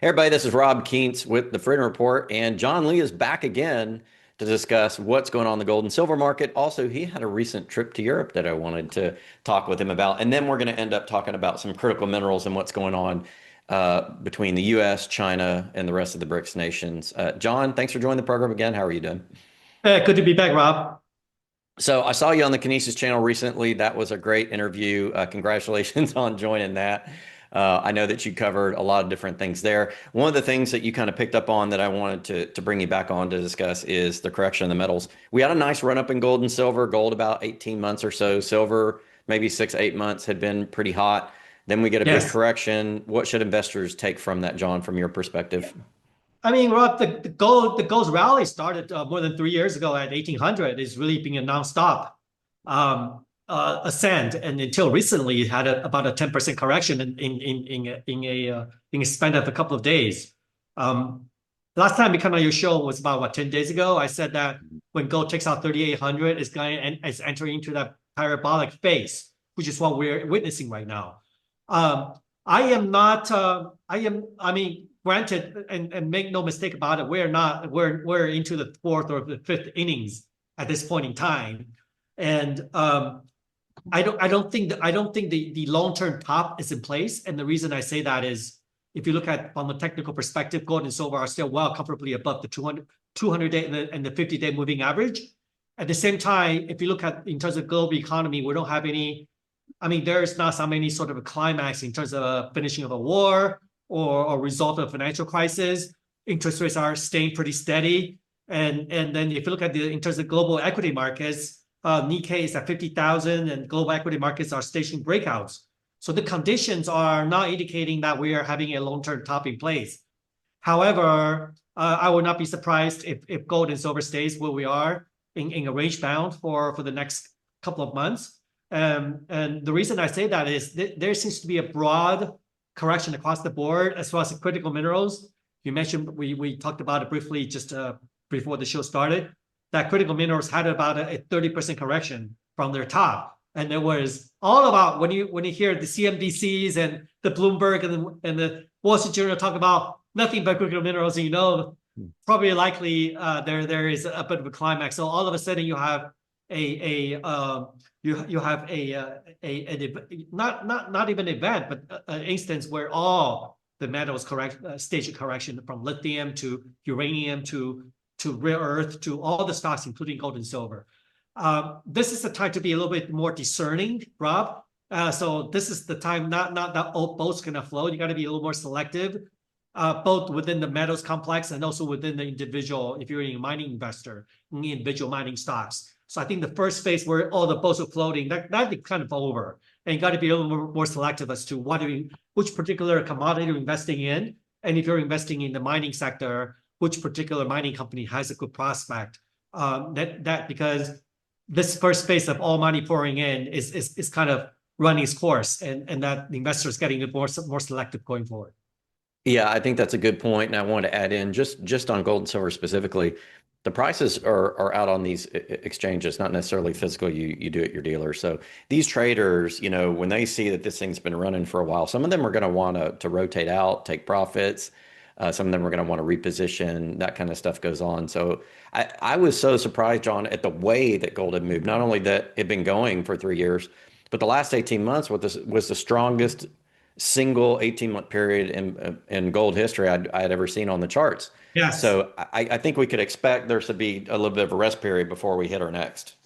Hey everybody, this is Rob Keents with the Freedom Report, and John Lee is back again to discuss what's going on in the gold and silver market. Also, he had a recent trip to Europe that I wanted to talk with him about. And then we're going to end up talking about some critical minerals and what's going on between the US, China, and the rest of the BRICS nations. John, thanks for joining the program again. How are you doing? Good to be back, Rob. So I saw you on the Kinesis channel recently. That was a great interview. Congratulations on joining that. I know that you covered a lot of different things there. One of the things that you kind of picked up on that I wanted to bring you back on to discuss is the correction of the metals. We had a nice run up in gold and silver. Gold about 18 months or so. Silver maybe 6, 8 months had been pretty hot. Then we get a big Yes. correction. What should investors take from that, John, from your perspective? I mean, Rob, the gold's rally started more than 3 years ago at 1800. It's really been a nonstop ascent, and until recently, it had about a 10% correction in a span of a couple of days. Last time we came on your show was about 10 days ago. I said that when gold takes out 3,800, it's going and it's entering into that parabolic phase, which is what we're witnessing right now. I am not. I mean, granted, and make no mistake about it, we're into the fourth or the fifth innings at this point in time, and I don't think the long-term top is in place. And the reason I say that is, if you look at from a technical perspective, gold and silver are still well comfortably above the 200-day and the 50-day moving average. At the same time, if you look at in terms of global economy, we don't have any. I mean, there is not some any sort of a climax in terms of a finishing of a war or a result of a financial crisis. Interest rates are staying pretty steady. And then if you look at in terms of global equity markets, Nikkei is at 50,000 and global equity markets are staging breakouts. So the conditions are not indicating that we are having a long-term top in place. However, I would not be surprised if gold and silver stays where we are in a range bound for the next couple of months. And the reason I say that is there seems to be a broad correction across the board as well as the critical minerals. You mentioned we talked about it briefly just before the show started, that critical minerals had about a 30% correction from their top. And it was all about when you hear the CNBCs and the Bloomberg and the Wall Street Journal talk about nothing but critical minerals, and you know probably likely there is a bit of a climax. So all of a sudden you have you have not even an event, but an instance where all the metals stage a correction from lithium to uranium to rare earth to all the stocks, including gold and silver. This is the time to be a little bit more discerning, Rob. So this is the time, not that all boats gonna float. You got to be a little more selective, both within the metals complex and also within the individual. If you're a mining investor, in individual mining stocks. So I think the first phase where all the boats are floating, that is kind of over. And you got to be a little more selective as to which particular commodity you're investing in. And if you're investing in the mining sector, which particular mining company has a good prospect. Because this first phase of all money pouring in is kind of running its course, and that the investor is getting more selective going forward. Yeah, I think that's a good point, and I want to add in just on gold and silver specifically. The prices are out on these exchanges, not necessarily physical. You do at your dealer. So these traders, when they see that this thing's been running for a while, some of them are going to want to rotate out, take profits. Some of them are going to want to reposition. That kind of stuff goes on. So I was so surprised, John, at the way that gold had moved. Not only that it had been going for 3 years, but the last 18 months was the strongest single 18-month period in gold history I had ever seen on the charts. Yes. So I think we could expect there to be a little bit of a rest period before we hit our next.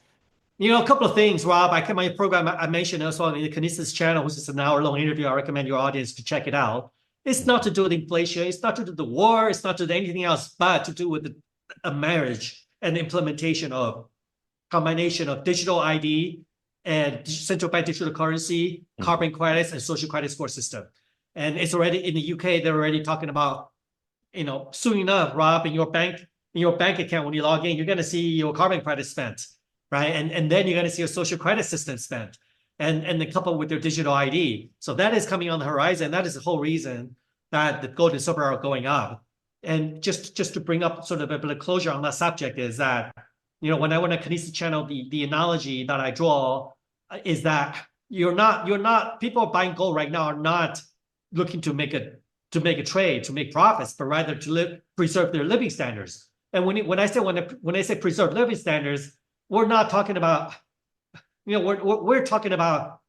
A couple of things, Rob. My program, I mentioned also on the Kinesis channel, which is an hour-long interview. I recommend your audience to check it out. It's not to do with inflation. It's not to do with the war. It's not to do with anything else, but to do with a marriage and implementation of combination of digital ID and central bank digital currency, carbon credits, and social credit score system. And it's already in the UK. They're already talking about, soon enough, Rob, in your bank account when you log in, you're going to see your carbon credit spent, right? And then you're going to see a social credit system spent, and then coupled with your digital ID. So that is coming on the horizon. That is the whole reason that the gold and silver are going up. And just to bring up sort of a bit of closure on that subject is that, when I went to Kinesis channel, the analogy that I draw is that people buying gold right now are not looking to make a to make a trade, to make profits, but rather to preserve their living standards. And when I say preserve living standards, we're not talking about, we're talking about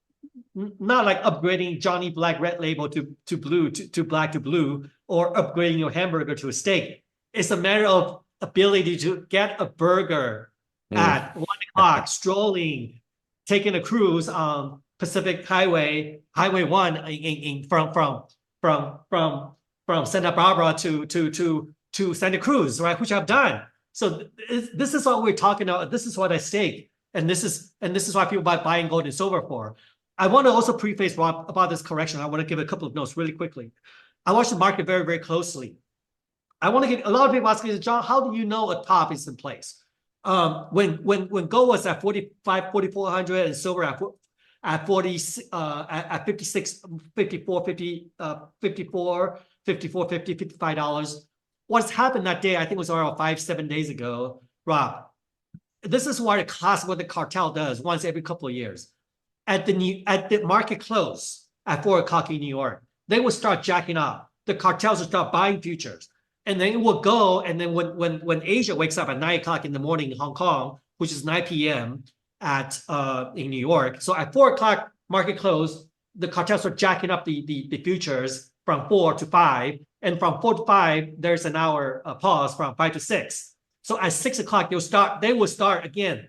not like upgrading Johnny Black Red Label to blue to black to blue, or upgrading your hamburger to a steak. It's a matter of ability to get a burger at 1 o'clock, strolling, taking a cruise on Pacific Highway 1 from Santa Barbara to Santa Cruz, right? Which I've done. So this is what we're talking about. This is what I stake, and this is why people buy buying gold and silver for. I want to also preface, Rob, about this correction. I want to give a couple of notes really quickly. I watch the market very, very closely. I want to get a lot of people asking, John, how do you know a top is in place? When gold was at 4,400 and silver at 56, 54, 50, 54, 54, 50, $55. What's happened that day, I think it was around 5-7 days ago, Rob. This is what the cartel does once every couple of years. At the market close at 4 o'clock in New York, they will start jacking up. The cartels will start buying futures. And then it will go, and then when Asia wakes up at 9 o'clock in the morning in Hong Kong, which is 9 p.m. In New York. So at 4 o'clock market close, the cartels are jacking up the futures from 4 to 5. And from 4 to 5, there's an hour pause from 5 to 6. So at 6 o'clock, they will start again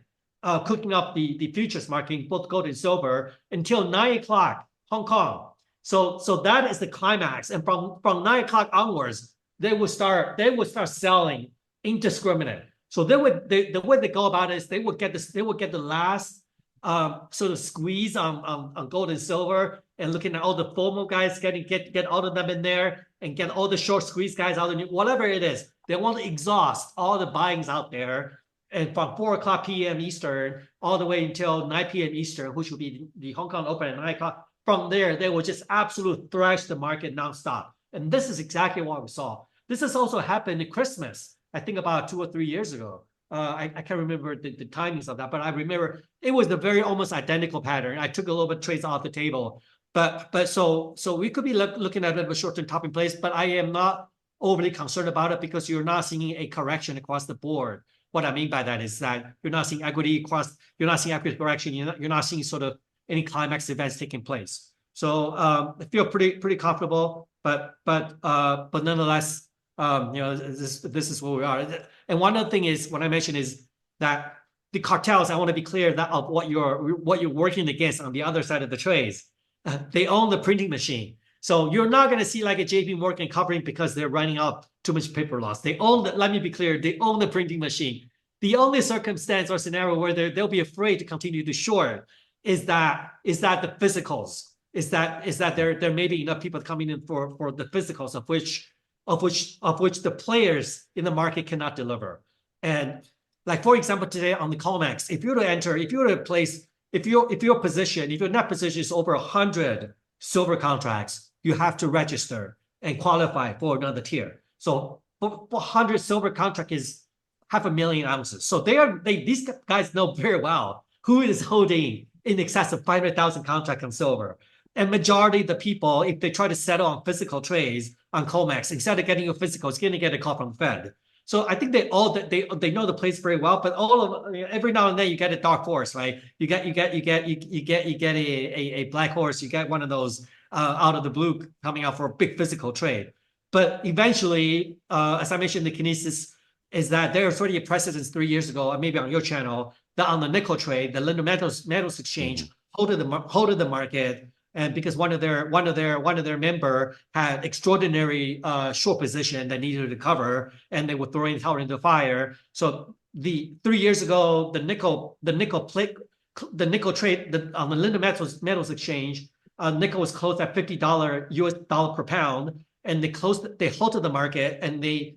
cooking up the futures market, both gold and silver, until 9 o'clock Hong Kong. So that is the climax. And from 9 o'clock onwards, they will start selling indiscriminate. So the way they go about it is they will get the last sort of squeeze on gold and silver, and looking at all the FOMO guys, get all of them in there, and get all the short squeeze guys out, and whatever it is, they want to exhaust all the buyings out there. And from 4 o'clock p.m. Eastern all the way until 9 p.m. Eastern, which will be the Hong Kong Open at 9 o'clock, from there, they will just absolutely thrash the market nonstop. And this is exactly what we saw. This has also happened at Christmas, I think about 2 or 3 years ago. I can't remember the timings of that, but I remember it was the very almost identical pattern. I took a little bit of trades off the table. But so we could be looking at a short-term top in place, but I am not overly concerned about it because you're not seeing a correction across the board. What I mean by that is that you're not seeing equity correction. You're not seeing sort of any climax events taking place. So I feel pretty comfortable, but nonetheless, this is where we are. And one other thing is, what I mentioned is that the cartels, I want to be clear that of what you're working against on the other side of the trades, they own the printing machine. So you're not going to see like a JP Morgan covering because they're running up too much paper loss. They own let me be clear, they own the printing machine. The only circumstance or scenario where they'll be afraid to continue to short is that the physicals, is that there may be enough people coming in for the physicals of which the players in the market cannot deliver. And like, for example, today on the COMEX, if you were to enter, if you were to place, if your net position is over 100 silver contracts, you have to register and qualify for another tier. So 100 silver contract is 500,000 ounces. So these guys know very well who is holding in excess of 500,000 contracts on silver. And majority of the people, if they try to settle on physical trades on COMEX, instead of getting a physical, it's going to get a call from Fed. So I think they know the place very well. But every now and then you get a dark horse, right? You get a black horse. You get one of those out of the blue coming out for a big physical trade. But eventually, as I mentioned, the kinesis is that there was already a precedent 3 years ago, maybe on your channel, that on the nickel trade, the London Metals Exchange holded the market. And because one of their member had extraordinary short position that needed to cover, and they were throwing hell into the fire. So 3 years ago, the nickel trade on the London Metals Exchange, nickel was closed at $50 US dollar per pound, and they halted the market, and they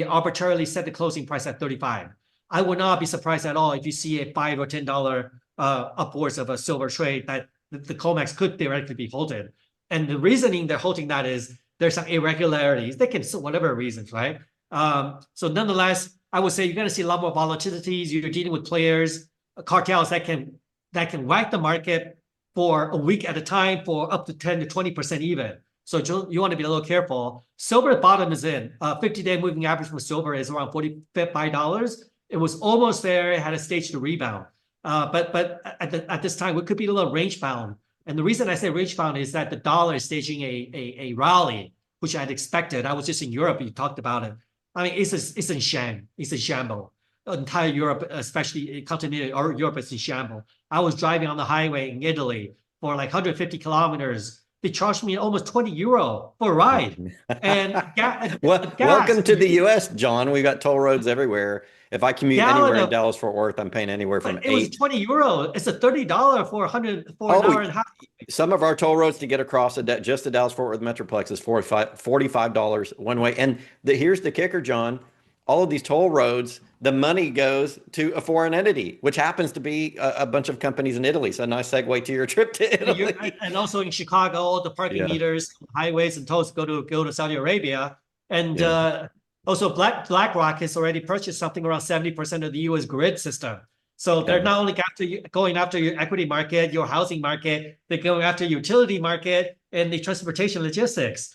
arbitrarily set the closing price at 35. I would not be surprised at all if you see a $5 or $10 upwards of a silver trade that the COMEX could theoretically be halted. And the reasoning they're halting that is there's some irregularities. They can, whatever reasons, right? So nonetheless, I would say you're going to see a lot more volatilities. You're dealing with players, cartels that can whack the market for a week at a time for up to 10 to 20% even. So you want to be a little careful. Silver bottom is in. 50-day moving average for silver is around $45. It was almost there. It had a stage to rebound. But at this time, it could be a little range bound. And the reason I say range bound is that the dollar is staging a rally, which I had expected. I was just in Europe. You talked about it. I mean, it's in shambles. Entire Europe, especially continental Europe, is in shambles. I was driving on the highway in Italy for like 150 kilometers. They charged me almost 20 euro for a ride. And well, welcome to the US, John. We got toll roads everywhere. If I commute anywhere in Dallas Fort Worth, I'm paying anywhere from it was 20 euro. It's a $30 for an hour and a half. Some of our toll roads to get across just the Dallas Fort Worth Metroplex is $45 one way. And here's the kicker, John. All of these toll roads, the money goes to a foreign entity, which happens to be a bunch of companies in Italy. So nice segue to your trip to Italy. And also in Chicago, the parking meters, highways, and tolls go to Saudi Arabia. And also BlackRock has already purchased something around 70% of the U.S. grid system. So they're not only going after your equity market, your housing market, they're going after utility market and the transportation logistics.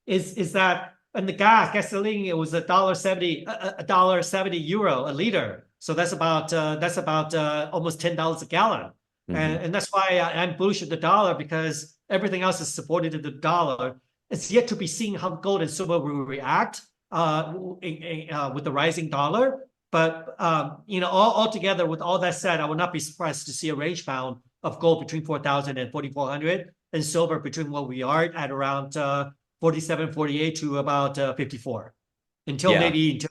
Is that and the gasoline, it was $1.70 euro a liter. So that's about almost $10 a gallon. And that's why I'm bullish at the dollar, because everything else is supported in the dollar. It's yet to be seen how gold and silver will react with the rising dollar. But all together, with all that said, I would not be surprised to see a range bound of gold between 4,000 and 4,400, and silver between what we are at around 47, 48 to about 54. Maybe until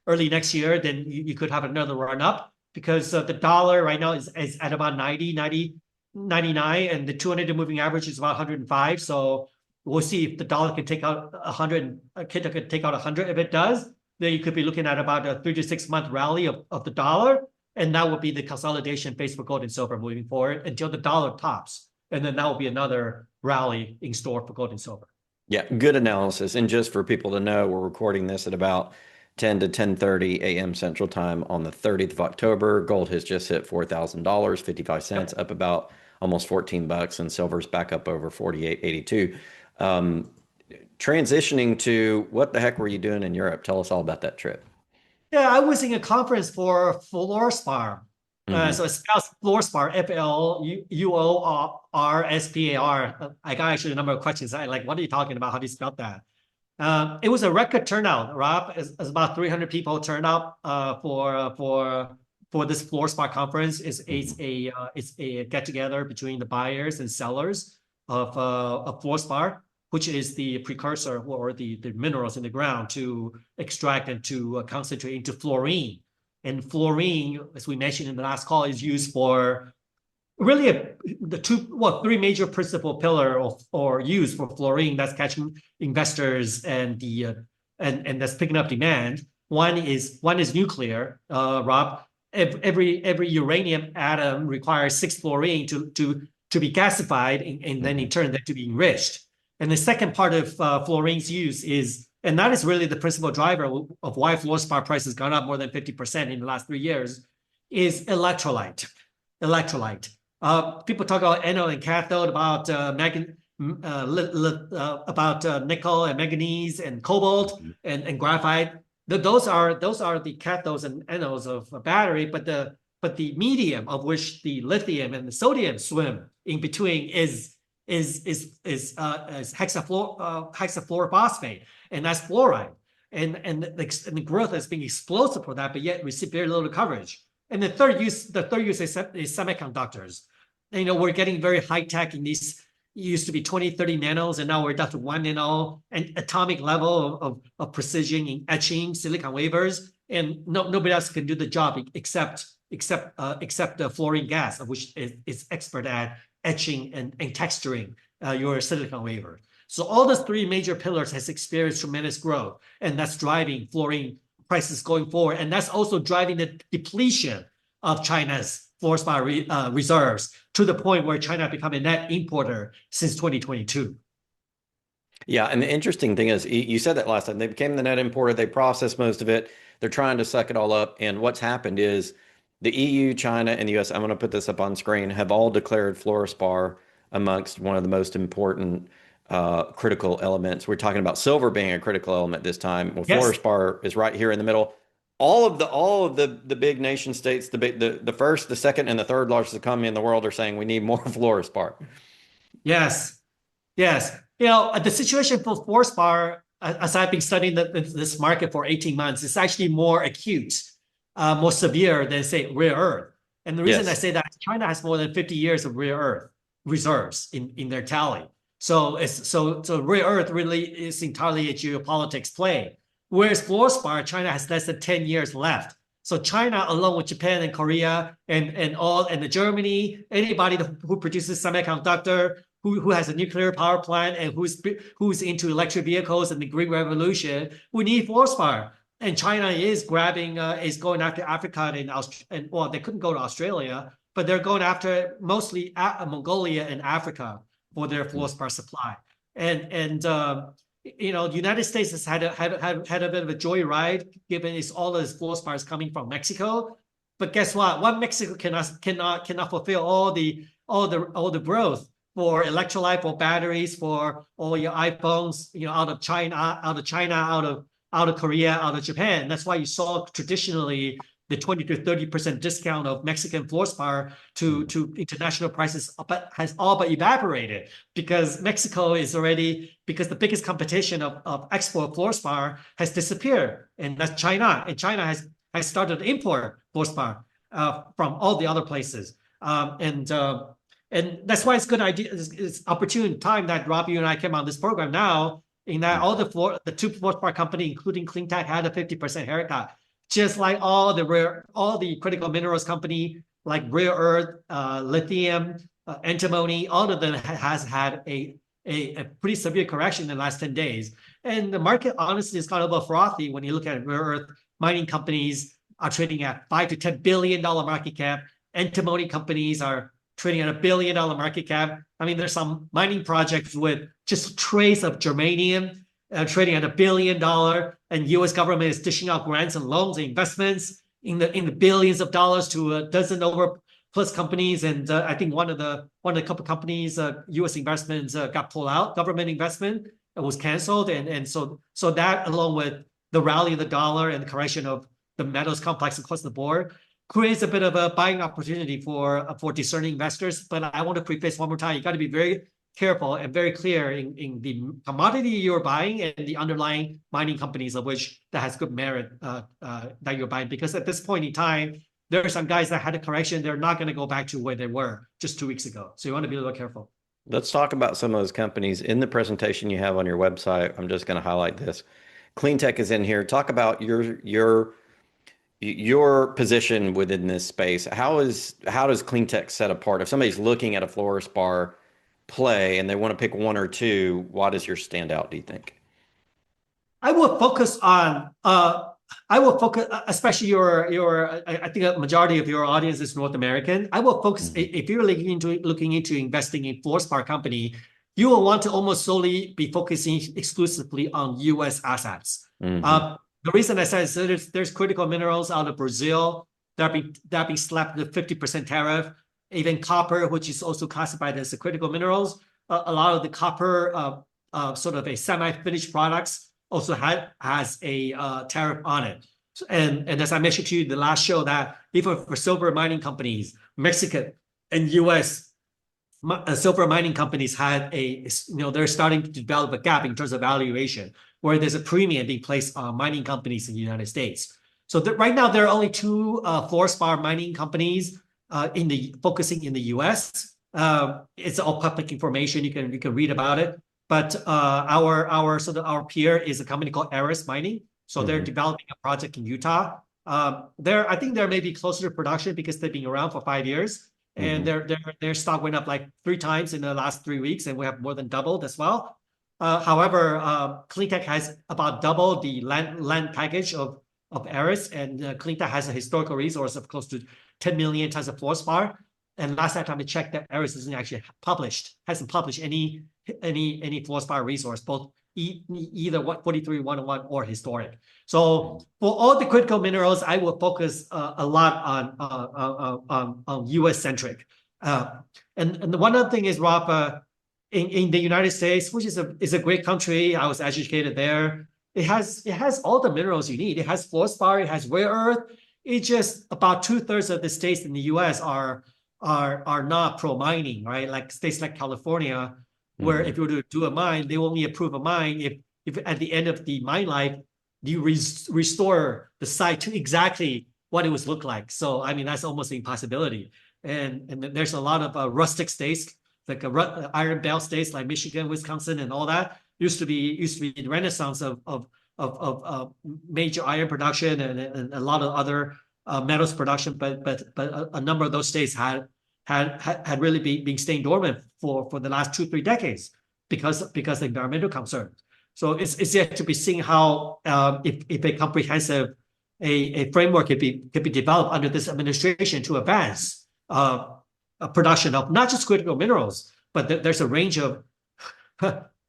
early next year, then you could have another run up, because the dollar right now is at about 99, and the 200 moving average is about 105. So we'll see if the dollar can take out 100. Could take out 100. If it does, then you could be looking at about a 3 to 6 month rally of the dollar, and that would be the consolidation phase for gold and silver moving forward until the dollar tops, and then that will be another rally in store for gold and silver. Yeah, good analysis. And just for people to know, we're recording this at about 10 to 10:30 a.m. Central Time on the 30th of October. Gold has just hit $4,000, 55 cents, up about almost $14, and silver's back up over 48.82. Transitioning to, what the heck were you doing in Europe? Tell us all about that trip. Yeah, I was in a conference for Fluorspar. So it spells Fluorspar, Fluorspar. I got actually a number of questions. What are you talking about? How do you spell that? It was a record turnout, Rob. It's about 300 people turned up for this Fluorspar conference. It's a get together between the buyers and sellers of Fluorspar, which is the precursor or the minerals in the ground to extract and to concentrate into fluorine. And fluorine, as we mentioned in the last call, is used for really three major principal pillar or used for fluorine that's catching investors and that's picking up demand. One is nuclear, Rob. Every uranium atom requires 6 fluorine to be gasified and then in turn that to be enriched. And the second part of fluorine's use is, and that is really the principal driver of why fluorspar price has gone up more than 50% in the last 3 years, is electrolyte. People talk about anode and cathode, about nickel and manganese and cobalt and graphite. Those are the cathodes and anodes of a battery, but the medium of which the lithium and the sodium swim in between is hexafluorophosphate, and that's fluoride. And the growth has been explosive for that, but yet receive very little coverage. And the third use is semiconductors. We're getting very high tech in these. It used to be 20, 30 nanos, and now we're down to 1 nano and atomic level of precision in etching silicon wafers. And nobody else can do the job except the fluorine gas, of which is expert at etching and texturing your silicon wafer. So all those 3 major pillars has experienced tremendous growth, and that's driving fluorine prices going forward. And that's also driving the depletion of China's fluorspar reserves to the point where China become a net importer since 2022. Yeah, and the interesting thing is, you said that last time, they became the net importer, they processed most of it, they're trying to suck it all up, and what's happened is the EU, China, and the US, I'm going to put this up on screen, have all declared fluorspar amongst one of the most important critical elements. We're talking about silver being a critical element this time. Well, Yes. fluorspar is right here in the middle. All of the big nation states, the first, the second, and the third largest economy in the world are saying we need more fluorspar. Yes. Yes. You know, the situation for Fluorspar, as I've been studying this market for 18 months, is actually more acute, more severe than, say, rare earth. And the reason I Yes. say that, China has more than 50 years of rare earth reserves in their tally. So rare earth really is entirely a geopolitics play. Whereas Fluorspar, China has less than 10 years left. So China, along with Japan and Korea and Germany, anybody who produces semiconductor, who has a nuclear power plant, and who's into electric vehicles and the green revolution, we need fluorspar. And China is going after Africa and well, they couldn't go to Australia, but they're going after mostly Mongolia and Africa for their fluorspar supply. You know, the United States has had a bit of a joyride, given all of its fluorspar is coming from Mexico. But guess what? One Mexico cannot fulfill all the growth for electrolyte, for batteries, for all your iPhones, you know, out of China, out of Korea, out of Japan. That's why you saw traditionally the 20 to 30% discount of Mexican fluorspar to international prices has all but evaporated, because Mexico is already, because the biggest competition of export fluorspar has disappeared, and that's China. And China has started to import fluorspar from all the other places. And that's why it's good idea. It's opportune time that Rob, you and I came on this program now, in that all the two fluorspar company, including CleanTech, had a 50% haircut, just like all the critical minerals company, like rare earth, lithium, antimony, all of them has had a pretty severe correction in the last 10 days. And the market honestly is kind of a frothy when you look at rare earth mining companies are trading at $5 to $10 billion market cap. Antimony companies are trading at $1 billion market cap. I mean, there's some mining projects with just trace of germanium trading at $1 billion, and U.S. government is dishing out grants and loans and investments in the billions of dollars to a dozen over plus companies. And I think one of the couple companies, U.S. investments got pulled out. Government investment was canceled, and so that, along with the rally of the dollar and the correction of the metals complex across the board, creates a bit of a buying opportunity for discerning investors. But I want to preface one more time: you got to be very careful and very clear in the commodity you're buying and the underlying mining companies of which that has good merit that you're buying. Because at this point in time, there are some guys that had a correction; they're not going to go back to where they were just 2 weeks ago. So you want to be a little careful. Let's talk about some of those companies in the presentation you have on your website. I'm just going to highlight this. CleanTech is in here. Talk about your position within this space. How does CleanTech set apart? If somebody's looking at a fluorspar play and they want to pick one or two, why does yours stand out, do you think? I will focus, especially I think a majority of your audience is North American. I will focus, if you're looking into investing in fluorspar company, you will want to almost solely be focusing exclusively on U.S. assets. The reason I say is there's critical minerals out of Brazil that be slapped with 50% tariff. Even copper, which is also classified as the critical minerals, a lot of the copper, sort of a semi-finished products, also has a tariff on it. And as I mentioned to you in the last show, that even for silver mining companies, Mexican and U.S. Silver mining companies had they're starting to develop a gap in terms of valuation, where there's a premium being placed on mining companies in the United States. So right now, there are only two fluorspar mining companies focusing in the U.S. It's all public information. You can read about it. But our peer is a company called 𝙁𝙊𝙇𝙇𝙊𝙒 Mining. So they're developing a project in Utah. I think they're maybe closer to production because they've been around for 5 years, and their stock went up like 3 times in the last 3 weeks, and we have more than doubled as well. However, CleanTech has about double the land package of 𝙁𝙊𝙇𝙇𝙊𝙒, and CleanTech has a historical resource of close to 10 million tons of fluorspar. And last time I checked, that 𝙁𝙁𝙇𝙇𝙊𝙒 hasn't published any fluorspar resource, both either 43-101 or historic. So for all the critical minerals, I will focus a lot on US centric. And the one other thing is, Rob, in the United States, which is a great country. I was educated there. It has all the minerals you need. It has fluorspar, it has rare earth. It's just about 2/3 of the states in the US are not pro mining, right? Like states like California, where if you were to do a mine, they only approve a mine if at the end of the mine life, you restore the site to exactly what it was look like. So I mean, that's almost an impossibility. And there's a lot of rustic states, like iron belt states like Michigan, Wisconsin, and all that used to be the renaissance of major iron production and a lot of other metals production. But a number of those states had really been staying dormant for the last 2-3 decades because of environmental concerns. So it's yet to be seen how if a comprehensive a framework could be developed under this administration to advance production of not just critical minerals, but there's a range of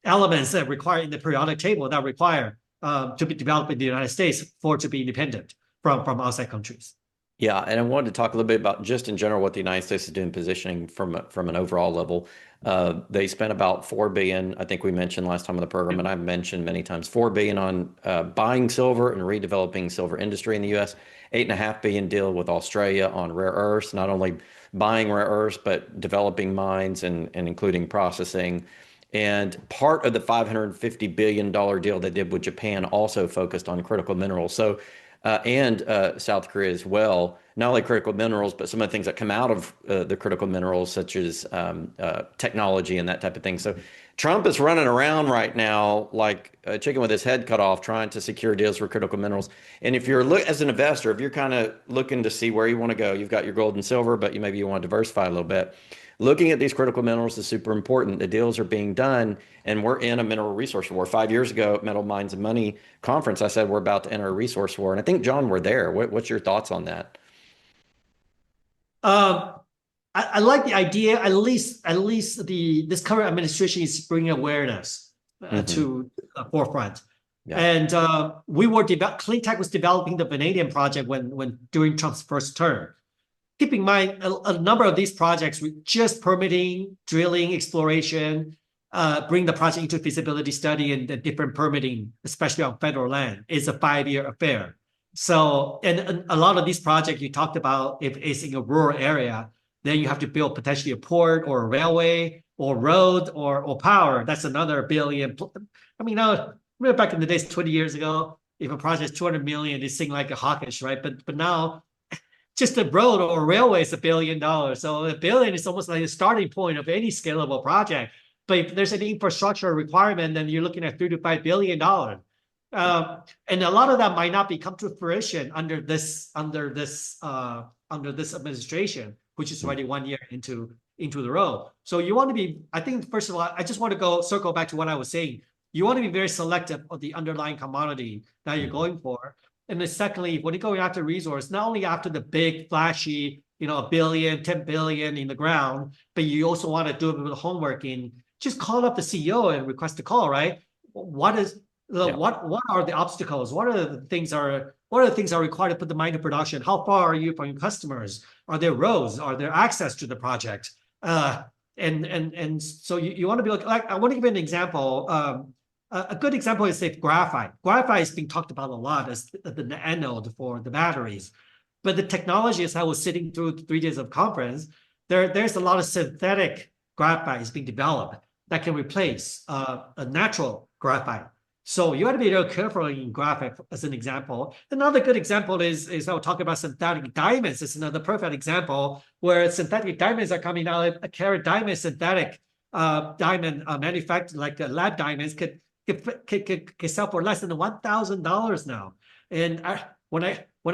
elements that require in the periodic table that require to be developed in the United States for it to be independent from outside countries. Yeah, and I wanted to talk a little bit about just in general what the United States is doing positioning from an overall level. They spent about $4 billion, I think we mentioned last time on the program, and I've mentioned many times, $4 billion on buying silver and redeveloping silver industry in the U.S. $8.5 billion deal with Australia on rare earths, not only buying rare earths but developing mines and including processing. And part of the $550 billion deal they did with Japan also focused on critical minerals. So and South Korea as well, not only critical minerals, but some of the things that come out of the critical minerals, such as technology and that type of thing. So Trump is running around right now like a chicken with his head cut off, trying to secure deals for critical minerals. And if you're as an investor, if you're kind of looking to see where you want to go, you've got your gold and silver, but maybe you want to diversify a little bit. Looking at these critical minerals is super important. The deals are being done, and we're in a mineral resource war. 5 years ago at Metal Mines and Money conference, I said we're about to enter a resource war, and I think John, we're there. What's your thoughts on that? I like the idea. At least this current administration is bringing awareness to the forefront. Yeah. And Clean Tech was developing the vanadium project when during Trump's first term. Keep in mind, a number of these projects with just permitting, drilling, exploration, bring the project into feasibility study and the different permitting, especially on federal land, is a 5-year affair. So, and a lot of these projects you talked about, if it's in a rural area, then you have to build potentially a port or a railway or road or power. That's another billion. I mean, now, remember back in the days, 20 years ago, if a project is 200 million, it seemed like a hawkish, right? But now, just a road or a railway is $1 billion. So $1 billion is almost like a starting point of any scalable project. But if there's an infrastructure requirement, then you're looking at $3 to $5 billion. And a lot of that might not come to fruition under this administration, which is already 1 year into the road. So you want to be, I think, first of all, I just want to circle back to what I was saying. You want to be very selective of the underlying commodity that you're going for. And then secondly, when you're going after resource, not only after the big, flashy, $1 billion, 10 billion in the ground, but you also want to do a bit of homework in just call up the CEO and request a call, right? What are the obstacles? What are the things are required to put the mine to production? How far are you from your customers? Are there roads? Are there access to the project? And so you want to be like I want to give you an example. A good example is, say, graphite. Graphite is being talked about a lot as the anode for the batteries. But the technology, as I was sitting through 3 days of conference, there's a lot of synthetic graphite is being developed that can replace a natural graphite. So you have to be real careful in graphite, as an example. Another good example is I'll talk about synthetic diamonds. It's another perfect example where synthetic diamonds are coming out. A carat diamond, synthetic diamond manufactured like lab diamonds could sell for less than $1,000 now. And when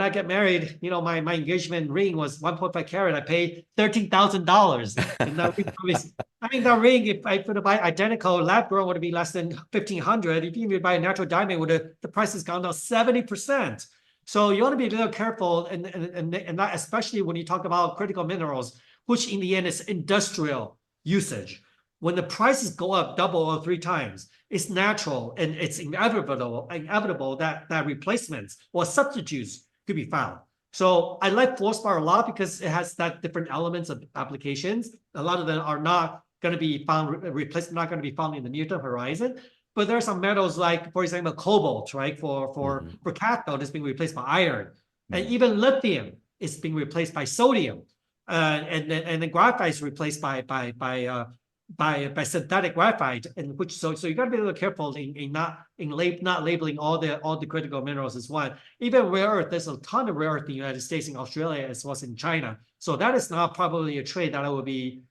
I get married, my engagement ring was 1.5 carat. I paid $13,000. And that ring, if I could buy identical lab grown, would be less than $1,500. If you buy a natural diamond, the price has gone down 70%. So you want to be a little careful, and that, especially when you talk about critical minerals, which in the end is industrial usage. When the prices go up double or 3 times, it's natural and it's inevitable that replacements or substitutes could be found. So I like Fluorspar a lot because it has that different elements of applications. A lot of them are not going to be found replaced, not going to be found in the near-term horizon. But there are some metals like, for example, cobalt, right? For cathode, it's being replaced by iron, and even lithium is being replaced by sodium, and then graphite is replaced by synthetic graphite, and which so you got to be a little careful in not labeling all the critical minerals as one. Even rare earth, there's a ton of rare earth in the United States, in Australia, as well as in China. So that is not probably a trade that I would be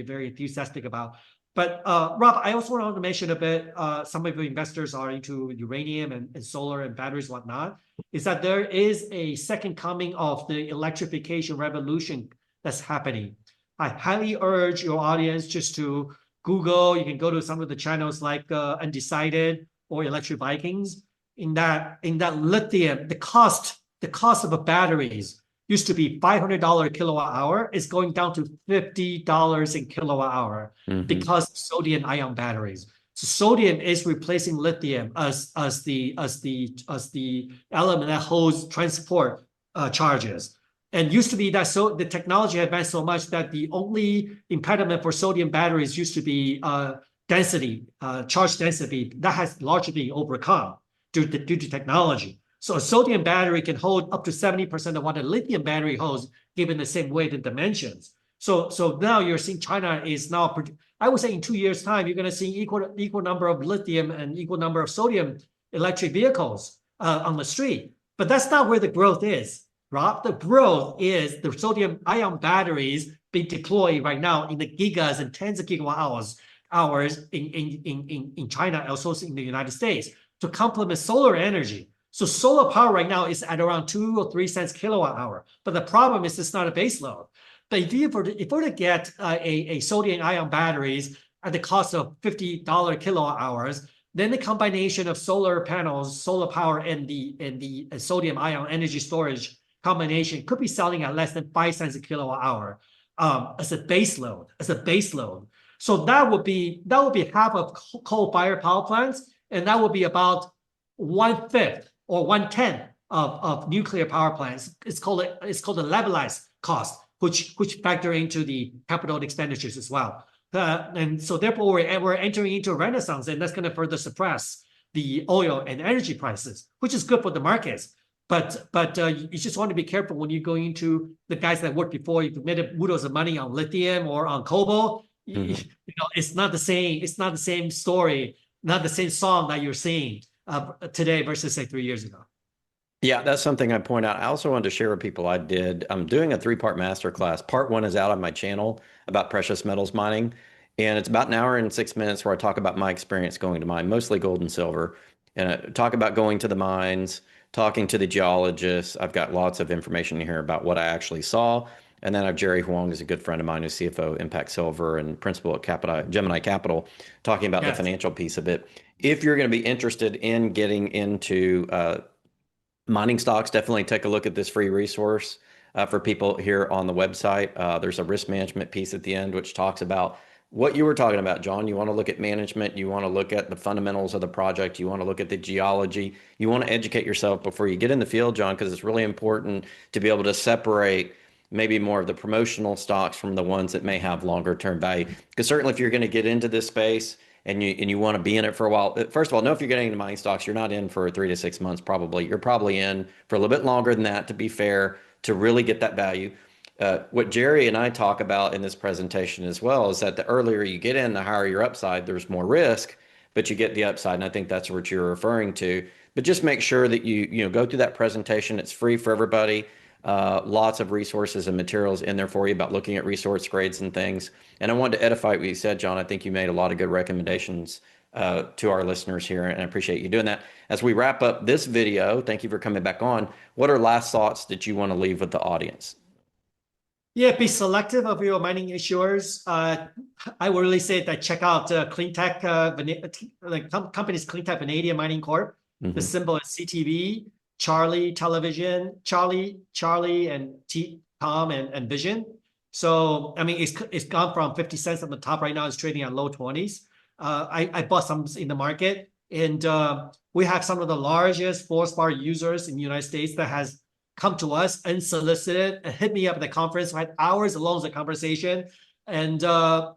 very enthusiastic about. But Rob, I also wanted to mention a bit, some of your investors are into uranium and solar and batteries, whatnot, is that there is a second coming of the electrification revolution that's happening. I highly urge your audience just to Google. You can go to some of the channels like Undecided or Electric Vikings. In that lithium, the cost of the batteries used to be $500 kilowatt hour. Is going down to $50 in kilowatt hour because of sodium ion batteries. So sodium is replacing lithium as the element that holds transport charges. And used to be that the technology advanced so much that the only impediment for sodium batteries used to be charge density. That has largely been overcome due to technology. So a sodium battery can hold up to 70% of what a lithium battery holds, given the same weight and dimensions. So now you're seeing China is now, I would say in 2 years' time, you're going to see equal number of lithium and equal number of sodium electric vehicles on the street. But that's not where the growth is, Rob. The growth is the sodium ion batteries being deployed right now in the gigas and tens of gigawatt hours in China, also in the United States, to complement solar energy. So solar power right now is at around 2 or 3 cents kilowatt hour. But the problem is it's not a base load. But if we're to get a sodium ion batteries at the cost of $50 kilowatt hours, then the combination of solar panels, solar power, and the sodium ion energy storage combination could be selling at less than 5 cents a kilowatt hour as a base load. So that would be half of coal-fired power plants, and that would be about 1/5 or 1/10 of nuclear power plants. It's called a levelized cost, which factor into the capital expenditures as well. And so therefore we're entering into a renaissance, and that's going to further suppress the oil and energy prices, which is good for the markets. But you just want to be careful when you're going into the guys that worked before. You've made oodles of money on lithium or on cobalt. It's not the same. It's not the same story, not the same song that you're seeing today versus say 3 years ago. Yeah, that's something I point out. I also wanted to share with people I'm doing a 3-part masterclass. Part 1 is out on my channel about precious metals mining. And it's about an hour and 6 minutes where I talk about my experience going to mine, mostly gold and silver. And I talk about going to the mines, talking to the geologists. I've got lots of information here about what I actually saw. And then I have Jerry Huang, who's a good friend of mine, who's CFO, Impact Silver, and principal at Gemini Capital, talking about the financial piece of it. If you're going to be interested in getting into mining stocks, definitely take a look at this free resource for people here on the website. There's a risk management piece at the end, which talks about what you were talking about, John. You want to look at management. You want to look at the fundamentals of the project. You want to look at the geology. You want to educate yourself before you get in the field, John, because it's really important to be able to separate maybe more of the promotional stocks from the ones that may have longer term value. Because certainly if you're going to get into this space and you want to be in it for a while, first of all, know if you're getting into mining stocks, you're not in for 3 to 6 months probably. You're probably in for a little bit longer than that, to be fair, to really get that value. What Jerry and I talk about in this presentation as well is that the earlier you get in, the higher your upside. There's more risk, but you get the upside. And I think that's what you're referring to. But just make sure that you go through that presentation. It's free for everybody. Lots of resources and materials in there for you about looking at resource grades and things. And I wanted to edify what you said, John. I think you made a lot of good recommendations to our listeners here, and I appreciate you doing that. As we wrap up this video, thank you for coming back on. What are last thoughts that you want to leave with the audience? Yeah, be selective of your mining issuers. I would really say that check out Cleantech, company's Cleantech Vanadium Mining Corp. The symbol is CTV, Charlie Television, Charlie and Tom and Vision. So I mean, it's gone from 50 cents on the top right now. It's trading at low 20s. I bought some in the market, and we have some of the largest fluorspar users in the United States that has come to us unsolicited and hit me up at the conference. I had hours long of conversation. And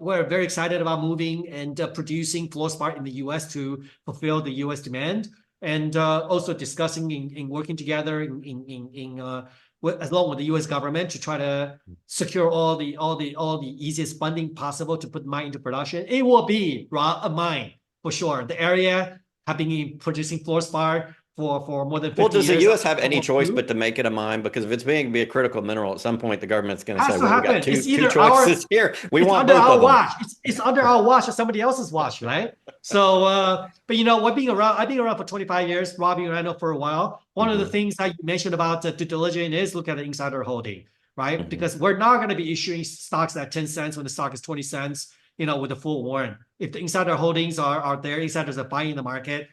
we're very excited about moving and producing fluorspar in the U.S. to fulfill the U.S. demand, and also discussing in working together along with the U.S. government to try to secure all the easiest funding possible to put mine into production. It will be a mine for sure. The area have been producing fluorspar for more than 50 years. Well, does the U.S. have any choice but to make it a mine? Because if it's being to be a critical mineral, at some point the government's going to say, "Well, we got two choices here. We want both of them." It's under our watch or somebody else's watch, right? So, but you know, I've been around for 25 years. Robbie and I know for a while. One of the things that you mentioned about due diligence is look at the insider holding, right? Because we're not going to be issuing stocks at 10 cents when the stock is 20 cents, you know, with a full warrant. If the insider holdings are there, insiders are buying the market.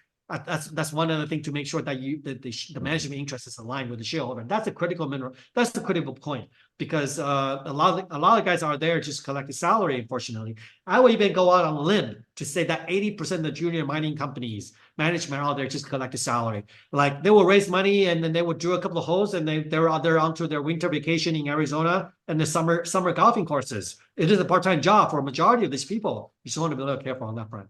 That's one other thing to make sure that the management interest is aligned with the shareholder. And that's a critical mineral. That's the critical point, because a lot of guys are there just collecting salary. Unfortunately, I would even go out on a limb to say that 80% of the junior mining companies management out there just collect a salary. Like they will raise money and then they will drill a couple of holes and they're out there onto their winter vacation in Arizona and the summer golfing courses. It is a part-time job for a majority of these people. You just want to be a little careful on that front.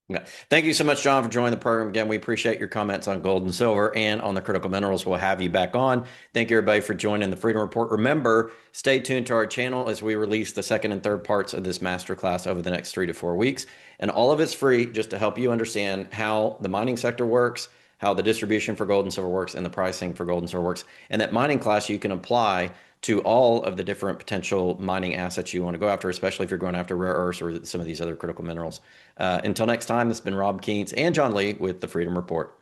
Yeah. Thank you so much, John, for joining the program. Again, we appreciate your comments on gold and silver and on the critical minerals. We'll have you back on. Thank you, everybody, for joining the Freedom Report. Remember, stay tuned to our channel as we release the second and third parts of this masterclass over the next 3 to 4 weeks. And all of it's free just to help you understand how the mining sector works, how the distribution for gold and silver works, and the pricing for gold and silver works. And that mining class you can apply to all of the different potential mining assets you want to go after, especially if you're going after rare earths or some of these other critical minerals. Until next time, this has been Rob Kientz and John Lee with the Freedom Report.